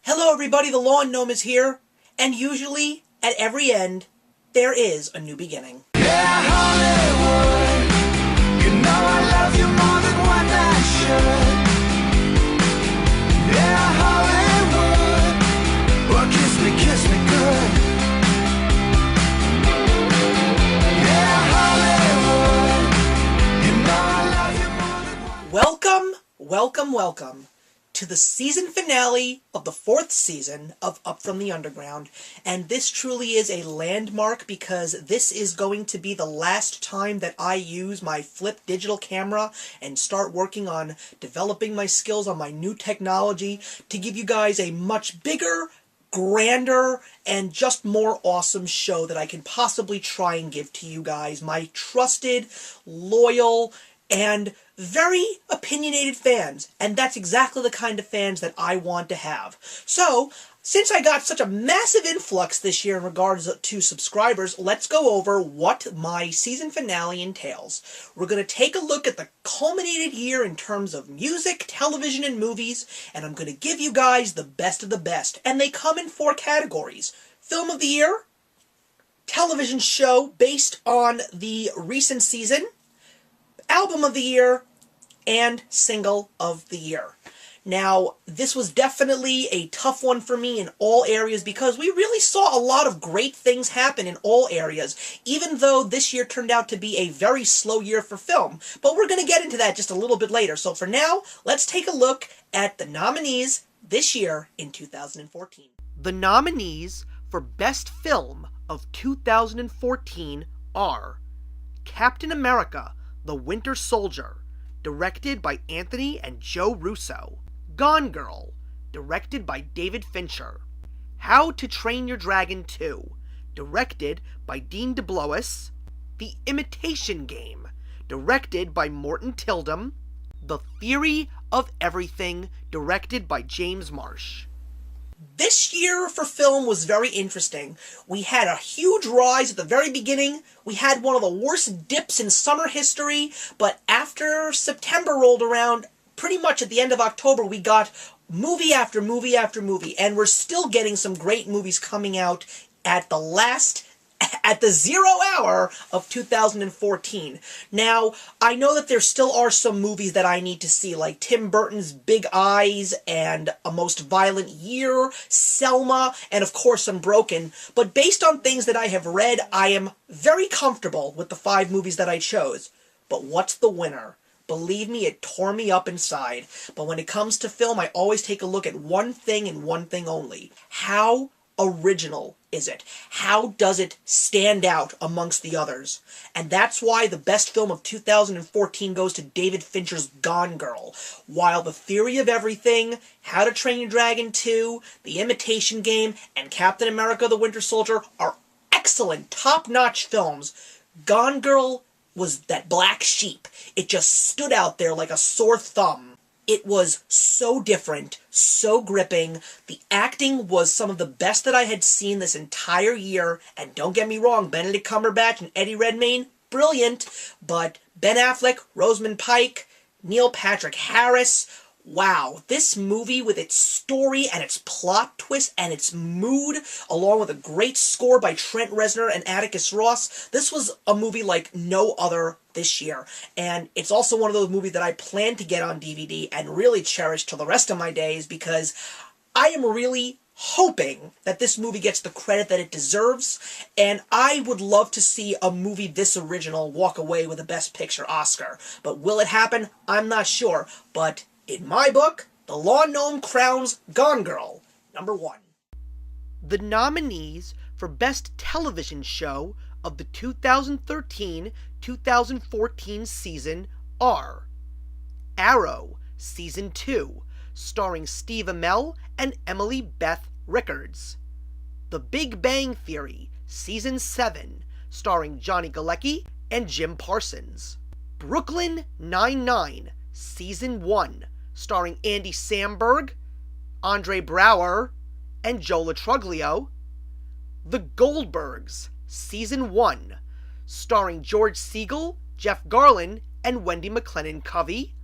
Hello everybody, the Lawn Gnome is here, and usually, at every end, there is a new beginning. Yeah, Hollywood, you know I love you more than what I should. Yeah, Hollywood, well kiss me good. Yeah, Hollywood, you know I love you more than Welcome to the season finale of the 4th season of Up From the Underground, and this truly is a landmark because this is going to be the last time that I use my flip digital camera and start working on developing my skills on my new technology to give you guys a much bigger, grander, and just more awesome show that I can possibly try and give to you guys, my trusted, loyal, and very opinionated fans, and that's exactly the kind of fans that I want to have. So, since I got such a massive influx this year in regards to subscribers, let's go over what my season finale entails. We're going to take a look at the culminated year in terms of music, television, and movies, and I'm going to give you guys the best of the best, and they come in 4 categories. Film of the Year, television show based on the recent season, Album of the Year, and Single of the Year. Now, this was definitely a tough one for me in all areas because we really saw a lot of great things happen in all areas, even though this year turned out to be a very slow year for film. But we're going to get into that just a little bit later. So for now, let's take a look at the nominees this year in 2014. The nominees for Best Film of 2014 are Captain America: The Winter Soldier, directed by Anthony and Joe Russo. Gone Girl, directed by David Fincher. How to Train Your Dragon 2, directed by Dean DeBlois. The Imitation Game, directed by Morton Tildum. The Theory of Everything, directed by James Marsh. This year for film was very interesting. We had a huge rise at the very beginning. We had one of the worst dips in summer history, but after September rolled around, pretty much at the end of October, we got movie after movie after movie, and we're still getting some great movies coming out at the 0 hour of 2014. Now, I know that there still are some movies that I need to see, like Tim Burton's Big Eyes and A Most Violent Year, Selma, and of course Unbroken, but based on things that I have read, I am very comfortable with the 5 movies that I chose. But what's the winner? Believe me, it tore me up inside. But when it comes to film, I always take a look at one thing and one thing only. How original is it? How does it stand out amongst the others? And that's why the best film of 2014 goes to David Fincher's Gone Girl, while The Theory of Everything, How to Train Your Dragon 2, The Imitation Game, and Captain America: The Winter Soldier are excellent, top-notch films. Gone Girl was that black sheep. It just stood out there like a sore thumb. It was so different, so gripping. The acting was some of the best that I had seen this entire year. And don't get me wrong, Benedict Cumberbatch and Eddie Redmayne, brilliant. But Ben Affleck, Rosamund Pike, Neil Patrick Harris, wow. This movie with its story and its plot twist and its mood, along with a great score by Trent Reznor and Atticus Ross, this was a movie like no other this year. And it's also one of those movies that I plan to get on DVD and really cherish till the rest of my days because I am really hoping that this movie gets the credit that it deserves, and I would love to see a movie this original walk away with a Best Picture Oscar. But will it happen? I'm not sure. But in my book, The Lawn Gnome crowns Gone Girl number 1. The nominees for Best Television Show of the 2013-2014 season are Arrow, Season 2, starring Steve Amell and Emily Beth Rickards. The Big Bang Theory, Season 7, starring Johnny Galecki and Jim Parsons. Brooklyn Nine-Nine, Season 1, starring Andy Samberg, Andre Braugher, and Joe Latruglio. The Goldbergs, Season 1, starring George Segal, Jeff Garlin, and Wendy McLennan Covey.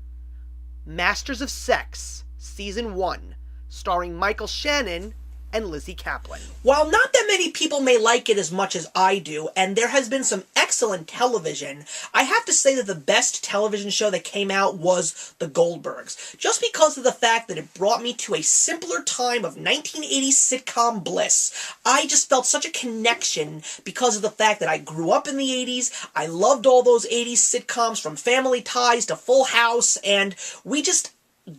Masters of Sex, Season 1, starring Michael Shannon and Lizzie Kaplan. While not that many people may like it as much as I do, and there has been some excellent television, I have to say that the best television show that came out was The Goldbergs. Just because of the fact that it brought me to a simpler time of 1980s sitcom bliss. I just felt such a connection because of the fact that I grew up in the 80s, I loved all those 80s sitcoms from Family Ties to Full House, and we just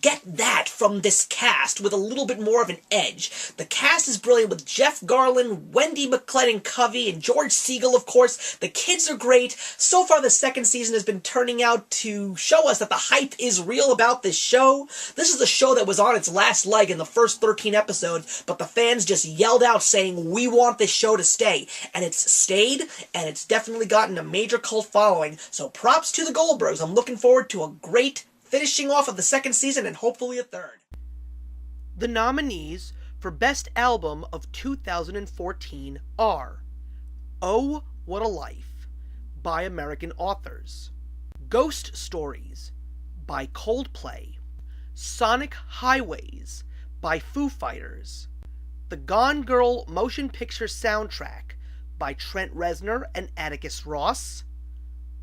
get that from this cast with a little bit more of an edge. The cast is brilliant with Jeff Garlin, Wendy McClellan-Covey, and George Segal, of course. The kids are great. So far, the second season has been turning out to show us that the hype is real about this show. This is a show that was on its last leg in the first 13 episodes, but the fans just yelled out saying, "We want this show to stay." And it's stayed, and it's definitely gotten a major cult following. So props to the Goldbergs. I'm looking forward to a great finishing off of the second season and hopefully a third. The nominees for Best Album of 2014 are Oh, What a Life by American Authors, Ghost Stories by Coldplay, Sonic Highways by Foo Fighters, The Gone Girl Motion Picture Soundtrack by Trent Reznor and Atticus Ross,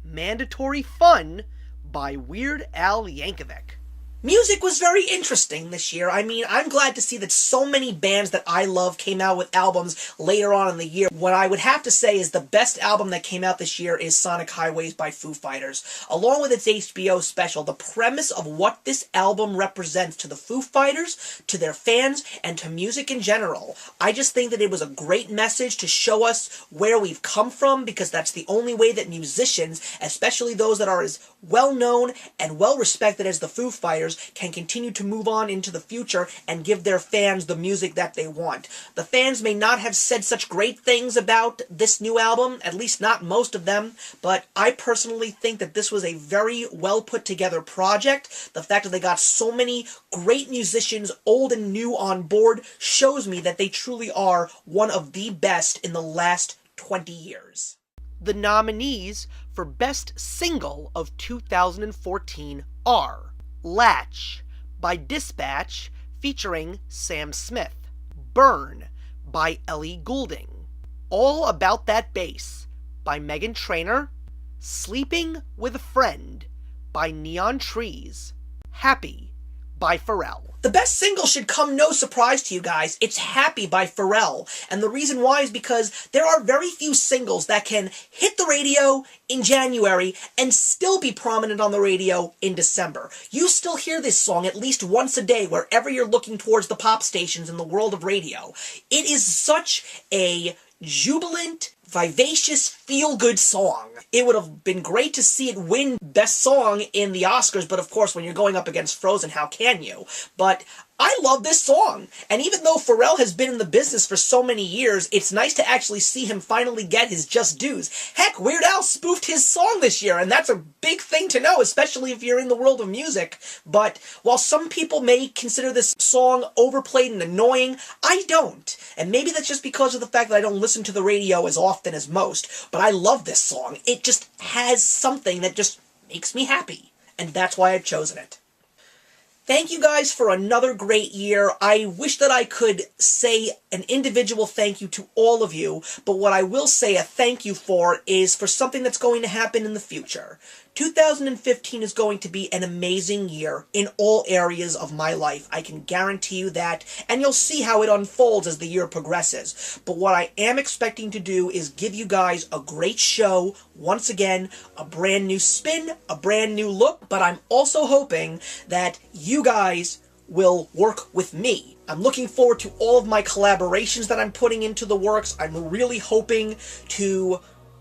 Mandatory Fun by Weird Al Yankovic. Music was very interesting this year. I mean, I'm glad to see that so many bands that I love came out with albums later on in the year. What I would have to say is the best album that came out this year is Sonic Highways by Foo Fighters. Along with its HBO special, the premise of what this album represents to the Foo Fighters, to their fans, and to music in general. I just think that it was a great message to show us where we've come from, because that's the only way that musicians, especially those that are as well-known and well-respected as the Foo Fighters, can continue to move on into the future and give their fans the music that they want. The fans may not have said such great things about this new album, at least not most of them, but I personally think that this was a very well put together project. The fact that they got so many great musicians, old and new, on board shows me that they truly are one of the best in the last 20 years. The nominees for Best Single of 2014 are Latch by Dispatch featuring Sam Smith, Burn by Ellie Goulding, All About That Bass by Meghan Trainor, Sleeping with a Friend by Neon Trees, Happy by Pharrell. The best single should come no surprise to you guys. It's Happy by Pharrell. And the reason why is because there are very few singles that can hit the radio in January and still be prominent on the radio in December. You still hear this song at least once a day wherever you're looking towards the pop stations in the world of radio. It is such a jubilant, vivacious, feel-good song. It would have been great to see it win Best Song in the Oscars, but of course, when you're going up against Frozen, how can you? But I love this song, and even though Pharrell has been in the business for so many years, it's nice to actually see him finally get his just dues. Heck, Weird Al spoofed his song this year, and that's a big thing to know, especially if you're in the world of music. But while some people may consider this song overplayed and annoying, I don't. And maybe that's just because of the fact that I don't listen to the radio as often as most, but I love this song. It just has something that just makes me happy, and that's why I've chosen it. Thank you guys for another great year. I wish that I could say an individual thank you to all of you, but what I will say a thank you for is for something that's going to happen in the future. 2015 is going to be an amazing year in all areas of my life. I can guarantee you that, and you'll see how it unfolds as the year progresses. But what I am expecting to do is give you guys a great show, once again, a brand new spin, a brand new look, but I'm also hoping that you guys will work with me. I'm looking forward to all of my collaborations that I'm putting into the works. I'm really hoping to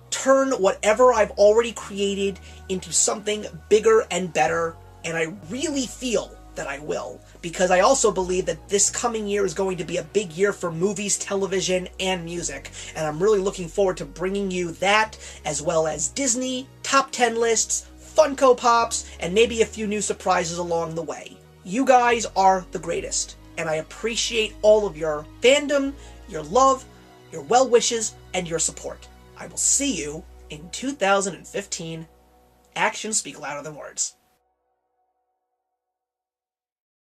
turn whatever I've already created into something bigger and better, and I really feel that I will, because I also believe that this coming year is going to be a big year for movies, television, and music, and I'm really looking forward to bringing you that, as well as Disney, top 10 lists, Funko Pops, and maybe a few new surprises along the way. You guys are the greatest, and I appreciate all of your fandom, your love, your well wishes, and your support. I will see you in 2015. Actions speak louder than words.